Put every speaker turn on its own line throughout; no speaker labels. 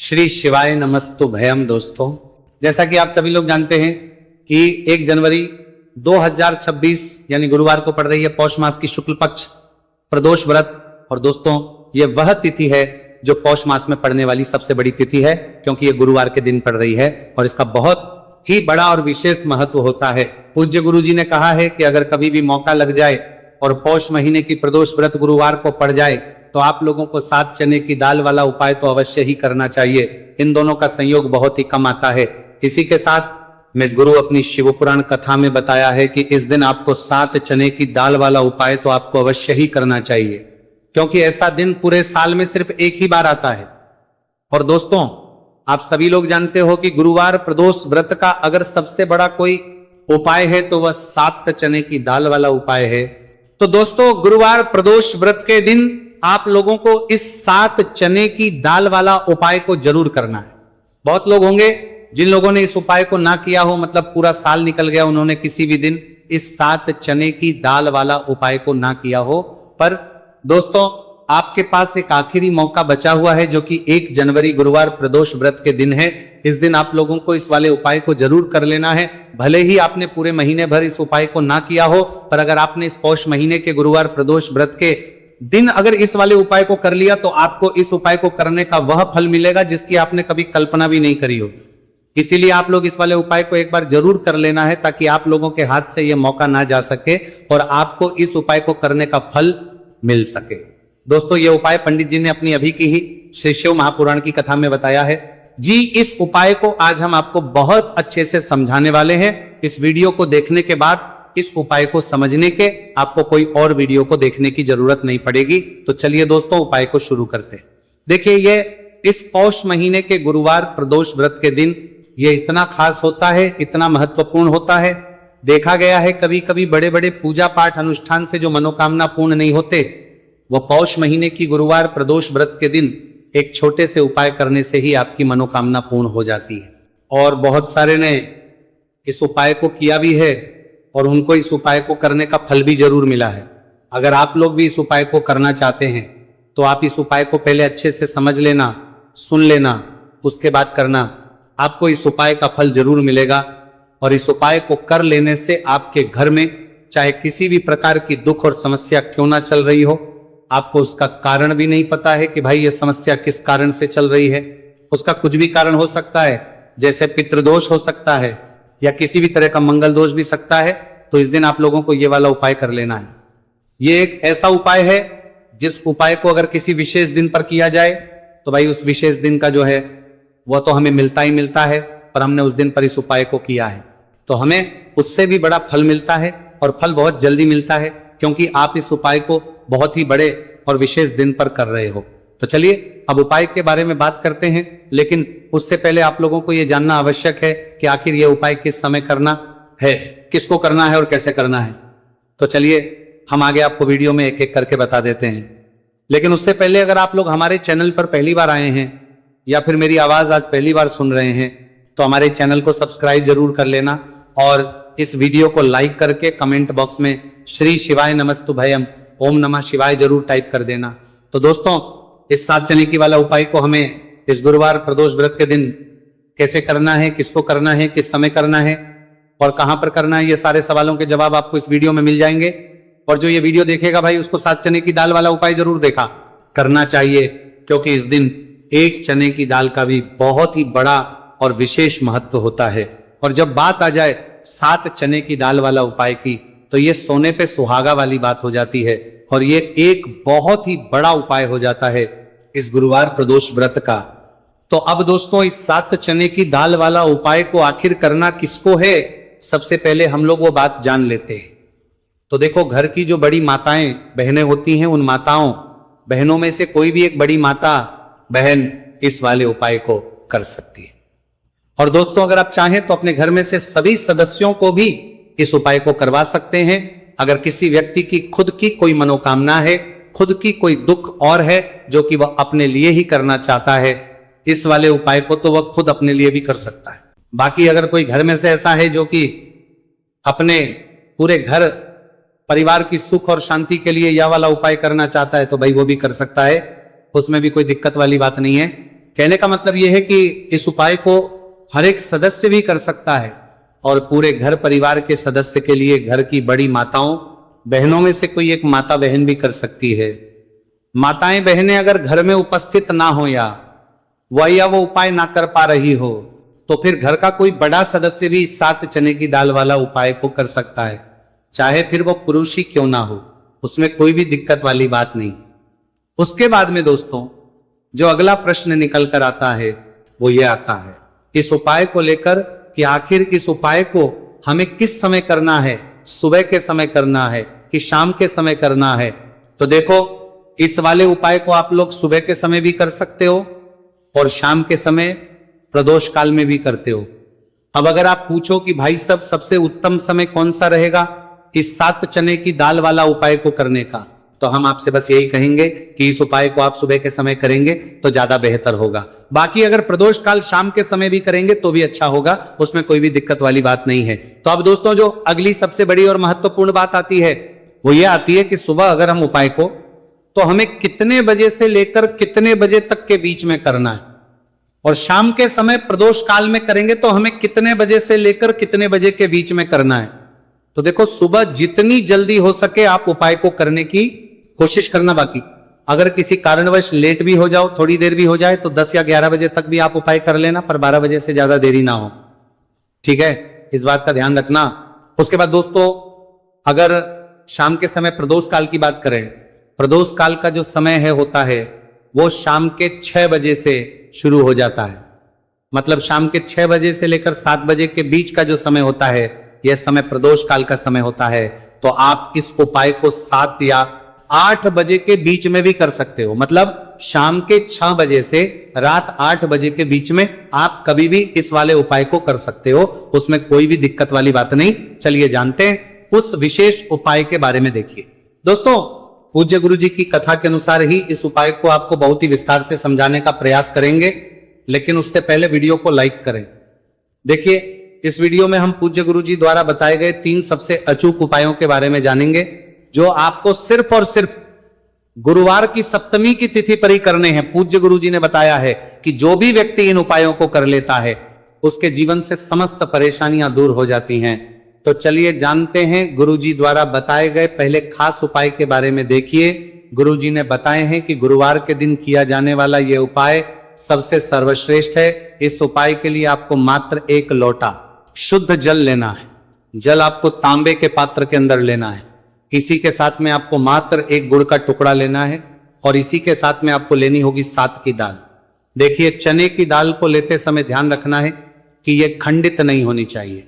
श्री शिवाय नमस्तु भयम। दोस्तों, जैसा कि आप सभी लोग जानते हैं कि 1 जनवरी 2026 यानी गुरुवार को पड़ रही है पौष मास की शुक्ल पक्ष प्रदोष व्रत। और दोस्तों, ये वह तिथि है जो पौष मास में पड़ने वाली सबसे बड़ी तिथि है, क्योंकि ये गुरुवार के दिन पड़ रही है और इसका बहुत ही बड़ा और विशेष महत्व होता है। पूज्य गुरु जी ने कहा है कि अगर कभी भी मौका लग जाए और पौष महीने की प्रदोष व्रत गुरुवार को पड़ जाए तो आप लोगों को 7 चने की दाल वाला उपाय तो अवश्य ही करना चाहिए। इन दोनों का संयोग बहुत ही कम आता है। इसी के साथ में गुरु अपनी शिव पुराण कथा में बताया है कि इस दिन आपको 7 चने की दाल वाला उपाय तो आपको अवश्य ही करना चाहिए, क्योंकि ऐसा दिन पूरे साल में सिर्फ एक ही बार आता है। और दोस्तों, आप सभी लोग जानते हो कि गुरुवार प्रदोष व्रत का अगर सबसे बड़ा कोई उपाय है तो वह 7 चने की दाल वाला उपाय है। तो दोस्तों, गुरुवार प्रदोष व्रत के दिन आप लोगों को इस 7 चने की दाल वाला उपाय को जरूर करना है। बहुत लोग होंगे जिन लोगों ने इस उपाय को ना किया हो, मतलब पूरा साल निकल गया, उन्होंने किसी भी दिन इस 7 चने की दाल वाला उपाय को ना किया हो। पर दोस्तों, आपके पास एक आखिरी मौका बचा हुआ है, जो कि 1 जनवरी गुरुवार प्रदोष व्रत के दिन है। इस दिन आप लोगों को इस वाले उपाय को जरूर कर लेना है। भले ही आपने पूरे महीने भर इस उपाय को ना किया हो, पर अगर आपने इस पौष महीने के गुरुवार प्रदोष व्रत के दिन अगर इस वाले उपाय को कर लिया तो आपको इस उपाय को करने का वह फल मिलेगा जिसकी आपने कभी कल्पना भी नहीं करी होगी। इसीलिए आप लोग इस वाले उपाय को एक बार जरूर कर लेना है, ताकि आप लोगों के हाथ से यह मौका ना जा सके और आपको इस उपाय को करने का फल मिल सके। दोस्तों, यह उपाय पंडित जी ने अपनी अभी की ही श्री शिव महापुराण की कथा में बताया है जी। इस उपाय को आज हम आपको बहुत अच्छे से समझाने वाले हैं। इस वीडियो को देखने के बाद इस उपाय को समझने के आपको कोई और वीडियो को देखने की जरूरत नहीं पड़ेगी। तो चलिए दोस्तों, उपाय को शुरू करते हैं। देखिए, ये इस पौष महीने के गुरुवार प्रदोष व्रत के दिन ये इतना खास होता है, इतना महत्वपूर्ण होता है। देखा गया है कभी कभी बड़े बड़े पूजा पाठ अनुष्ठान से जो मनोकामना पूर्ण नहीं होते, वह पौष महीने की गुरुवार प्रदोष व्रत के दिन एक छोटे से उपाय करने से ही आपकी मनोकामना पूर्ण हो जाती है। और बहुत सारे ने इस उपाय को किया भी है और उनको इस उपाय को करने का फल भी जरूर मिला है। अगर आप लोग भी इस उपाय को करना चाहते हैं तो आप इस उपाय को पहले अच्छे से समझ लेना, सुन लेना, उसके बाद करना। आपको इस उपाय का फल जरूर मिलेगा। और इस उपाय को कर लेने से आपके घर में चाहे किसी भी प्रकार की दुख और समस्या क्यों ना चल रही हो, आपको उसका कारण भी नहीं पता है कि भाई ये समस्या किस कारण से चल रही है। उसका कुछ भी कारण हो सकता है, जैसे पितृदोष हो सकता है या किसी भी तरह का मंगल दोष भी सकता है। तो इस दिन आप लोगों को ये वाला उपाय कर लेना है। ये एक ऐसा उपाय है जिस उपाय को अगर किसी विशेष दिन पर किया जाए तो भाई उस विशेष दिन का जो है वह तो हमें मिलता ही मिलता है, पर हमने उस दिन पर इस उपाय को किया है तो हमें उससे भी बड़ा फल मिलता है, और फल बहुत जल्दी मिलता है, क्योंकि आप इस उपाय को बहुत ही बड़े और विशेष दिन पर कर रहे हो। तो चलिए अब उपाय के बारे में बात करते हैं, लेकिन उससे पहले आप लोगों को यह जानना आवश्यक है कि आखिर यह उपाय किस समय करना है, किसको करना है और कैसे करना है। तो चलिए हम आगे आपको वीडियो में एक एक करके बता देते हैं। लेकिन उससे पहले अगर आप लोग हमारे चैनल पर पहली बार आए हैं या फिर मेरी आवाज आज पहली बार सुन रहे हैं तो हमारे चैनल को सब्सक्राइब जरूर कर लेना और इस वीडियो को लाइक करके कमेंट बॉक्स में श्री शिवाय नमस्तु भयम ओम नमः शिवाय जरूर टाइप कर देना। तो दोस्तों, इस 7 चने की वाला उपाय को हमें इस गुरुवार प्रदोष व्रत के दिन कैसे करना है, किसको करना है, किस समय करना है और कहां पर करना है, ये सारे सवालों के जवाब आपको इस वीडियो में मिल जाएंगे। और जो ये वीडियो देखेगा भाई उसको 7 चने की दाल वाला उपाय जरूर देखा करना चाहिए, क्योंकि इस दिन 1 चने की दाल का भी बहुत ही बड़ा और विशेष महत्व होता है। और जब बात आ जाए 7 चने की दाल वाला उपाय की, तो ये सोने पे सुहागा वाली बात हो जाती है और ये एक बहुत ही बड़ा उपाय हो जाता है इस गुरुवार प्रदोष व्रत का। तो अब दोस्तों, इस 7 चने की दाल वाला उपाय को आखिर करना किसको है, सबसे पहले हम लोग वो बात जान लेते हैं। तो देखो, घर की जो बड़ी माताएं बहनें होती हैं, उन माताओं बहनों में से कोई भी एक बड़ी माता बहन इस वाले उपाय को कर सकती है। और दोस्तों, अगर आप चाहें तो अपने घर में से सभी सदस्यों को भी इस उपाय को करवा सकते हैं। अगर किसी व्यक्ति की खुद की कोई मनोकामना है, खुद की कोई दुख और है जो कि वह अपने लिए ही करना चाहता है, इस वाले उपाय को तो वह खुद अपने लिए भी कर सकता है। बाकी अगर कोई घर में से ऐसा है जो कि अपने पूरे घर परिवार की सुख और शांति के लिए यह वाला उपाय करना चाहता है, तो भाई वो भी कर सकता है, उसमें भी कोई दिक्कत वाली बात नहीं है। कहने का मतलब यह है कि इस उपाय को हर एक सदस्य भी कर सकता है और पूरे घर परिवार के सदस्य के लिए घर की बड़ी माताओं बहनों में से कोई एक माता बहन भी कर सकती है। माताएं बहनें अगर घर में उपस्थित ना हो या वो उपाय ना कर पा रही हो तो फिर घर का कोई बड़ा सदस्य भी इस 7 चने की दाल वाला उपाय को कर सकता है, चाहे फिर वो पुरुष ही क्यों ना हो, उसमें कोई भी दिक्कत वाली बात नहीं। उसके बाद में दोस्तों जो अगला प्रश्न निकल कर आता है वो ये आता है इस उपाय को लेकर कि आखिर इस उपाय को हमें किस समय करना है, सुबह के समय करना है कि शाम के समय करना है। तो देखो इस वाले उपाय को आप लोग सुबह के समय भी कर सकते हो और शाम के समय प्रदोष काल में भी करते हो। अब अगर आप पूछो कि भाई सब सबसे उत्तम समय कौन सा रहेगा इस 7 चने की दाल वाला उपाय को करने का, तो हम आपसे बस यही कहेंगे कि इस उपाय को आप सुबह के समय करेंगे तो ज्यादा बेहतर होगा। बाकी अगर प्रदोष काल शाम के समय भी करेंगे तो भी अच्छा होगा, उसमें कोई भी दिक्कत वाली बात नहीं है। तो अब दोस्तों जो अगली सबसे बड़ी और महत्वपूर्ण बात आती है वो ये आती है कि सुबह अगर हम उपाय को तो हमें कितने बजे से लेकर कितने बजे तक के बीच में करना है, और शाम के समय प्रदोष काल में करेंगे तो हमें कितने बजे से लेकर कितने बजे के बीच में करना है। तो देखो सुबह जितनी जल्दी हो सके आप उपाय को करने की कोशिश करना। बाकी अगर किसी कारणवश लेट भी हो जाओ, थोड़ी देर भी हो जाए तो 10 या 11 बजे तक भी आप उपाय कर लेना, पर 12 बजे से ज्यादा देरी ना हो, ठीक है, इस बात का ध्यान रखना। उसके बाद दोस्तों अगर शाम के समय प्रदोष काल की बात करें, प्रदोष काल का जो समय है होता है वो शाम के 6 बजे से शुरू हो जाता है। मतलब शाम के 6 बजे से लेकर 7 बजे के बीच का जो समय होता है यह समय प्रदोष काल का समय होता है। तो आप इस उपाय को 7 या 8 बजे के बीच में भी कर सकते हो। मतलब शाम के 6 बजे से रात 8 बजे के बीच में आप कभी भी इस वाले उपाय को कर सकते हो, उसमें कोई भी दिक्कत वाली बात नहीं। चलिए जानते हैं उस विशेष उपाय के बारे में। देखिए दोस्तों पूज्य गुरु जी की कथा के अनुसार ही इस उपाय को आपको बहुत ही विस्तार से समझाने का प्रयास करेंगे, लेकिन उससे पहले वीडियो को लाइक करें। देखिए इस वीडियो में हम पूज्य गुरु जी द्वारा बताए गए 3 सबसे अचूक उपायों के बारे में जानेंगे जो आपको सिर्फ और सिर्फ गुरुवार की सप्तमी की तिथि पर ही करने हैं। पूज्य गुरु जी ने बताया है कि जो भी व्यक्ति इन उपायों को कर लेता है उसके जीवन से समस्त परेशानियां दूर हो जाती हैं। तो चलिए जानते हैं गुरु जी द्वारा बताए गए पहले खास उपाय के बारे में। देखिए गुरु जी ने बताए हैं कि गुरुवार के दिन किया जाने वाला यह उपाय सबसे सर्वश्रेष्ठ है। इस उपाय के लिए आपको मात्र 1 लोटा शुद्ध जल लेना है। जल आपको तांबे के पात्र के अंदर लेना है। इसी के साथ में आपको मात्र 1 गुड़ का टुकड़ा लेना है और इसी के साथ में आपको लेनी होगी 7 की दाल। देखिए चने की दाल को लेते समय ध्यान रखना है कि यह खंडित नहीं होनी चाहिए।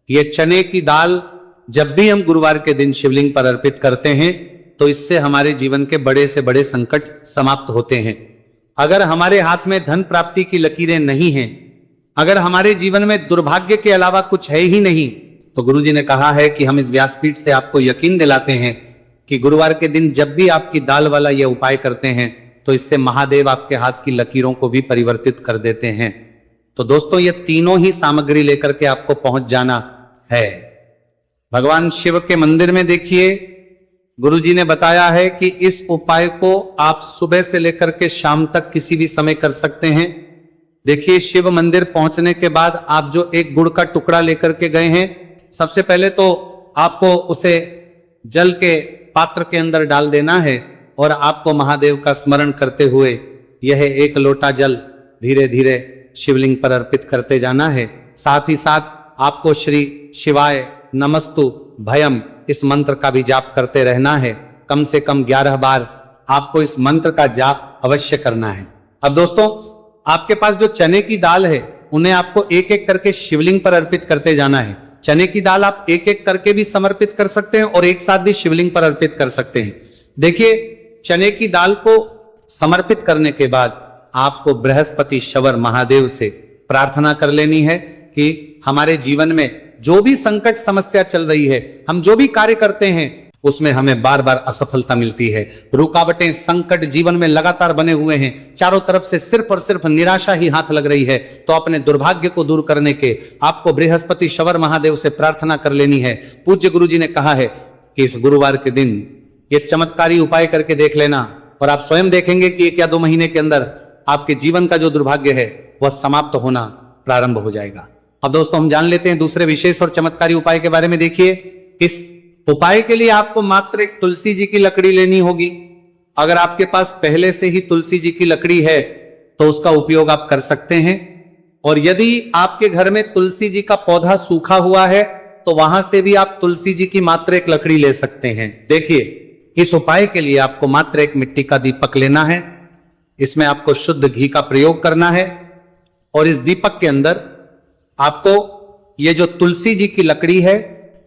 ये चने की दाल जब भी हम गुरुवार के दिन शिवलिंग पर अर्पित करते हैं तो इससे हमारे जीवन के बड़े से बड़े संकट समाप्त होते हैं। अगर हमारे हाथ में धन प्राप्ति की लकीरें नहीं हैं, अगर हमारे जीवन में दुर्भाग्य के अलावा कुछ है ही नहीं, तो गुरुजी ने कहा है कि हम इस व्यासपीठ से आपको यकीन दिलाते हैं कि गुरुवार के दिन जब भी आपकी दाल वाला यह उपाय करते हैं तो इससे महादेव आपके हाथ की लकीरों को भी परिवर्तित कर देते हैं। तो दोस्तों ये तीनों ही सामग्री लेकर के आपको पहुंच जाना है। भगवान शिव के मंदिर में देखिए गुरुजी ने बताया है कि इस उपाय को आप सुबह से लेकर के शाम तक किसी भी समय कर सकते हैं। देखिए शिव मंदिर पहुंचने के बाद आप जो 1 गुड़ का टुकड़ा लेकर के गए हैं, सबसे पहले तो आपको उसे जल के पात्र के अंदर डाल देना है और आपको महादेव का स्मरण करते हुए यह 1 लोटा जल धीरे धीरे शिवलिंग पर अर्पित करते जाना है। साथ ही साथ आपको श्री शिवाय नमस्तु भयम इस मंत्र का भी जाप करते रहना है। कम से कम 11 बार आपको इस मंत्र का जाप अवश्य करना है। अब दोस्तों आपके पास जो चने की दाल है उन्हें आपको एक एक करके शिवलिंग पर अर्पित करते जाना है। चने की दाल आप एक एक करके भी समर्पित कर सकते हैं और एक साथ भी शिवलिंग पर अर्पित कर सकते हैं। देखिए चने की दाल को समर्पित करने के बाद आपको बृहस्पति शवर महादेव से प्रार्थना कर लेनी है कि हमारे जीवन में जो भी संकट समस्या चल रही है, हम जो भी कार्य करते हैं उसमें हमें बार बार असफलता मिलती है, रुकावटें संकट जीवन में लगातार बने हुए हैं, चारों तरफ से सिर्फ और सिर्फ निराशा ही हाथ लग रही है, तो अपने दुर्भाग्य को दूर करने के आपको बृहस्पति शवर महादेव से प्रार्थना कर लेनी है। पूज्य गुरु जी ने कहा है कि इस गुरुवार के दिन ये चमत्कारी उपाय करके देख लेना और आप स्वयं देखेंगे कि 1 या 2 महीने के अंदर आपके जीवन का जो दुर्भाग्य है वह समाप्त होना प्रारंभ हो जाएगा। अब दोस्तों हम जान लेते हैं दूसरे विशेष और चमत्कारी उपाय के बारे में। देखिए, इस उपाय के लिए आपको मात्र एक तुलसी जी की लकड़ी लेनी होगी। अगर आपके पास पहले से ही तुलसी जी की लकड़ी है तो उसका उपयोग आप कर सकते हैं, और यदि आपके घर में तुलसी जी का पौधा सूखा हुआ है तो वहां से भी आप तुलसी जी की मात्र एक लकड़ी ले सकते हैं। देखिए, इस उपाय के लिए आपको मात्र एक मिट्टी का दीपक लेना है। इसमें आपको शुद्ध घी का प्रयोग करना है और इस दीपक के अंदर आपको ये जो तुलसी जी की लकड़ी है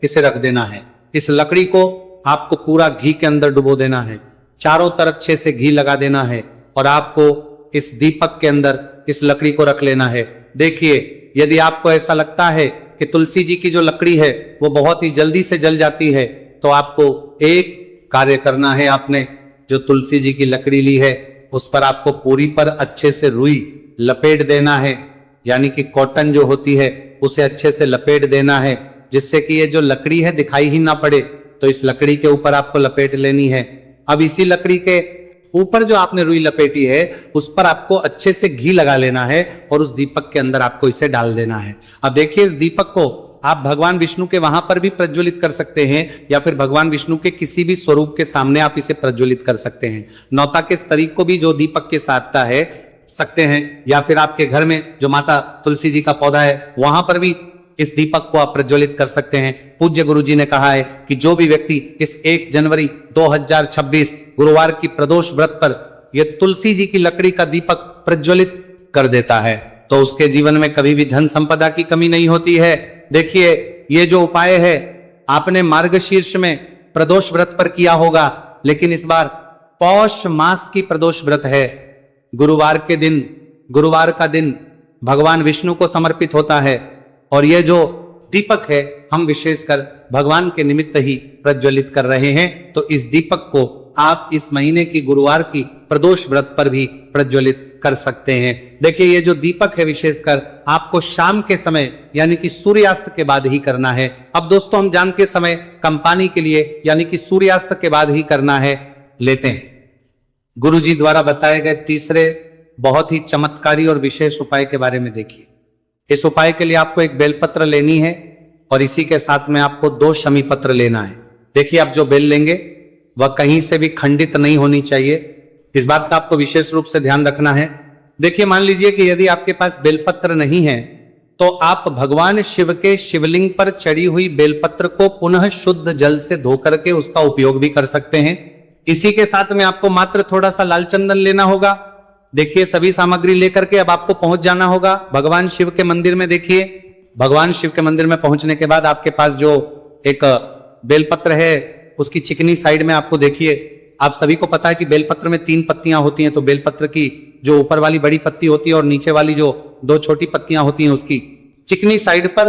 इसे रख देना है। इस लकड़ी को आपको पूरा घी के अंदर डुबो देना है, चारों तरफ अच्छे से घी लगा देना है और आपको इस दीपक के अंदर इस लकड़ी को रख लेना है। देखिए, यदि आपको ऐसा लगता है कि तुलसी जी की जो लकड़ी है वो बहुत ही जल्दी से जल जाती है तो आपको एक कार्य करना है। आपने जो तुलसी जी की लकड़ी ली है उस पर आपको पूरी पर अच्छे से रुई लपेट देना है, यानी कि कॉटन जो होती है उसे अच्छे से लपेट देना है, जिससे कि ये जो लकड़ी है दिखाई ही ना पड़े। तो इस लकड़ी के ऊपर आपको लपेट लेनी है। अब इसी लकड़ी के ऊपर जो आपने रुई लपेटी है उस पर आपको अच्छे से घी लगा लेना है और उस दीपक के अंदर आपको इसे डाल देना है। अब देखिए, इस दीपक को आप भगवान विष्णु के वहां पर भी प्रज्वलित कर सकते हैं या फिर भगवान विष्णु के किसी भी स्वरूप के सामने आप इसे प्रज्वलित कर सकते हैं। नौता के स्तरीप को भी जो दीपक के साधता है सकते हैं, या फिर आपके घर में जो माता तुलसी जी का पौधा है वहां पर भी इस दीपक को आप प्रज्वलित कर सकते हैं। पूज्य गुरु जी ने कहा है कि जो भी व्यक्ति इस 1 जनवरी 2026 गुरुवार की प्रदोष व्रत पर यह तुलसी जी की लकड़ी का दीपक प्रज्वलित कर देता है तो उसके जीवन में कभी भी धन संपदा की कमी नहीं होती है। देखिए, ये जो उपाय है आपने मार्गशीर्ष में प्रदोष व्रत पर किया होगा, लेकिन इस बार पौष मास की प्रदोष व्रत है। गुरुवार के दिन, गुरुवार का दिन भगवान विष्णु को समर्पित होता है और यह जो दीपक है हम विशेषकर भगवान के निमित्त ही प्रज्वलित कर रहे हैं। तो इस दीपक को आप इस महीने की गुरुवार की प्रदोष व्रत पर भी प्रज्वलित कर सकते हैं। देखिए, ये जो दीपक है विशेषकर आपको शाम के समय यानी कि सूर्यास्त के बाद ही करना है। अब दोस्तों हम जान के समय कंपानी के लिए यानी कि सूर्यास्त के बाद ही करना है लेते हैं। गुरु जी द्वारा बताए गए तीसरे बहुत ही चमत्कारी और विशेष उपाय के बारे में देखिए। इस उपाय के लिए आपको एक बेलपत्र लेनी है और इसी के साथ में आपको 2 शमी पत्र लेना है। देखिए, आप जो बेल लेंगे वह कहीं से भी खंडित नहीं होनी चाहिए, इस बात का आपको विशेष रूप से ध्यान रखना है। देखिए, मान लीजिए कि यदि आपके पास बेलपत्र नहीं है तो आप भगवान शिव के शिवलिंग पर चढ़ी हुई बेलपत्र को पुनः शुद्ध जल से धो करके उसका उपयोग भी कर सकते हैं। इसी के साथ में आपको मात्र थोड़ा सा लाल चंदन लेना होगा। देखिए, सभी सामग्री लेकर के अब आपको पहुंच जाना होगा भगवान शिव के मंदिर में। देखिए, भगवान शिव के मंदिर में पहुंचने के बाद आपके पास जो एक बेलपत्र है उसकी चिकनी साइड में आपको देखिए, आप सभी को पता है कि बेलपत्र में 3 पत्तियां होती हैं। तो बेलपत्र की जो ऊपर वाली बड़ी पत्ती होती है और नीचे वाली जो 2 छोटी पत्तियां होती हैं उसकी चिकनी साइड पर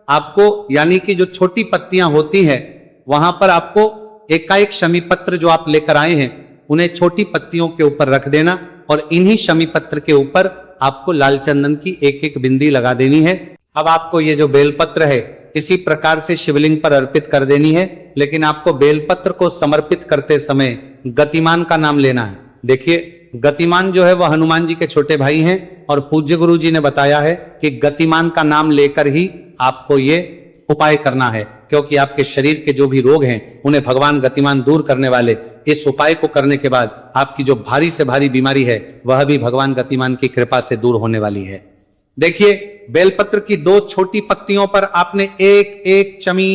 आपको, यानी कि जो छोटी पत्तियां होती हैं वहां पर आपको एकाएक शमी पत्र जो आप लेकर आए हैं उन्हें छोटी पत्तियों के ऊपर रख देना और इन्हीं शमी पत्र के ऊपर आपको लाल चंदन की एक एक बिंदी लगा देनी है। अब आपको ये जो बेलपत्र है इसी प्रकार से शिवलिंग पर अर्पित कर देनी है, लेकिन आपको बेलपत्र को समर्पित करते समय गतिमान का नाम लेना है। देखिए, गतिमान जो है वह हनुमान जी के छोटे भाई हैं और पूज्य गुरु जी ने बताया है कि गतिमान का नाम लेकर ही आपको ये उपाय करना है, क्योंकि आपके शरीर के जो भी रोग हैं उन्हें भगवान गतिमान दूर करने वाले। इस उपाय को करने के बाद आपकी जो भारी से भारी बीमारी है वह भी भगवान गतिमान की कृपा से दूर होने वाली है। देखिए, बेलपत्र की 2 छोटी पत्तियों पर आपने एक एक चमी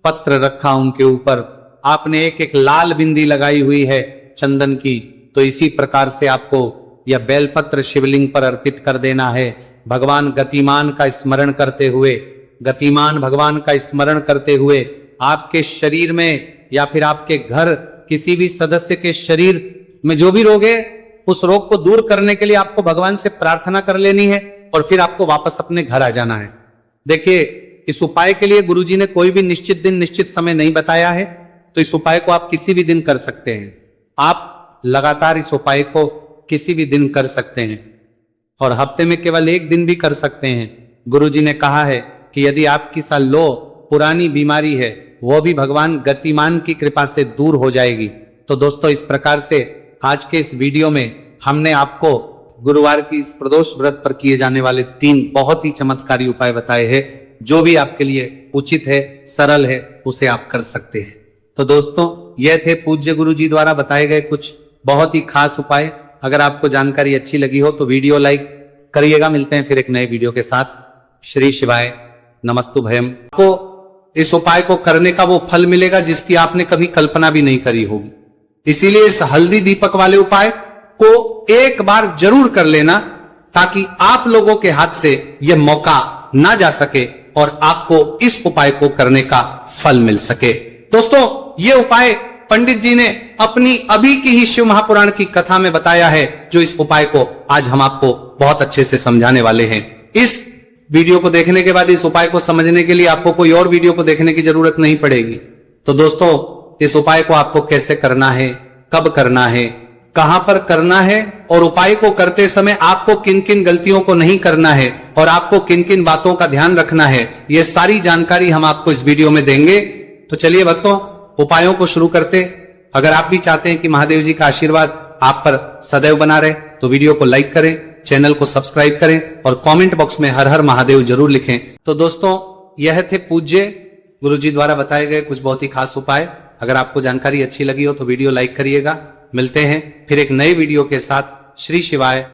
पत्र रखा, उनके ऊपर आपने एक एक लाल बिंदी लगाई हुई है चंदन की। तो इसी प्रकार से आपको यह बेलपत्र शिवलिंग पर अर्पित कर देना है। भगवान गतिमान का स्मरण करते हुए, गतिमान भगवान का स्मरण करते हुए आपके शरीर में या फिर आपके घर किसी भी सदस्य के शरीर में जो भी रोग है उस रोग को दूर करने के लिए आपको भगवान से प्रार्थना कर लेनी है और फिर आपको वापस अपने घर आ जाना है। देखिए, इस उपाय के लिए गुरुजी ने कोई भी निश्चित दिन निश्चित समय नहीं बताया है, तो इस उपाय को आप किसी भी दिन कर सकते हैं। आप लगातार इस उपाय को किसी भी दिन कर सकते हैं और हफ्ते में केवल 1 दिन भी कर सकते हैं। गुरुजी ने कहा है कि यदि आपकी सा लो पुरानी बीमारी है वो भी भगवान गतिमान की कृपा से दूर हो जाएगी। तो दोस्तों, इस प्रकार से आज के इस वीडियो में हमने आपको गुरुवार की इस प्रदोष व्रत पर किए जाने वाले 3 बहुत ही चमत्कारी उपाय बताए हैं। जो भी आपके लिए उचित है, सरल है, उसे आप कर सकते हैं। तो दोस्तों, यह थे पूज्य गुरु जी द्वारा बताए गए कुछ बहुत ही खास उपाय। अगर आपको जानकारी अच्छी लगी हो तो वीडियो लाइक करिएगा। मिलते हैं फिर एक नए वीडियो के साथ। श्री शिवाय नमस्तुभयम। आपको इस उपाय को करने का वो फल मिलेगा जिसकी आपने कभी कल्पना भी नहीं करी होगी। इसीलिए इस हल्दी दीपक वाले उपाय को एक बार जरूर कर लेना, ताकि आप लोगों के हाथ से यह मौका ना जा सके और आपको इस उपाय को करने का फल मिल सके। दोस्तों, यह उपाय पंडित जी ने अपनी अभी की ही शिव महापुराण की कथा में बताया है, जो इस उपाय को आज हम आपको बहुत अच्छे से समझाने वाले हैं। इस वीडियो को देखने के बाद इस उपाय को समझने के लिए आपको कोई और वीडियो को देखने की जरूरत नहीं पड़ेगी। तो दोस्तों, इस उपाय को आपको कैसे करना है, कब करना है, कहां पर करना है और उपाय को करते समय आपको किन किन गलतियों को नहीं करना है और आपको किन किन बातों का ध्यान रखना है, यह सारी जानकारी हम आपको इस वीडियो में देंगे। तो चलिए भक्तों, उपायों को शुरू करते। अगर आप भी चाहते हैं कि महादेव जी का आशीर्वाद आप पर सदैव बना रहे, तो वीडियो को लाइक करें, चैनल को सब्सक्राइब करें और कमेंट बॉक्स में हर हर महादेव जरूर लिखें। तो दोस्तों, यह थे पूज्य गुरु जी द्वारा बताए गए कुछ बहुत ही खास उपाय। अगर आपको जानकारी अच्छी लगी हो तो वीडियो लाइक करिएगा। मिलते हैं फिर एक नए वीडियो के साथ। श्री शिवाय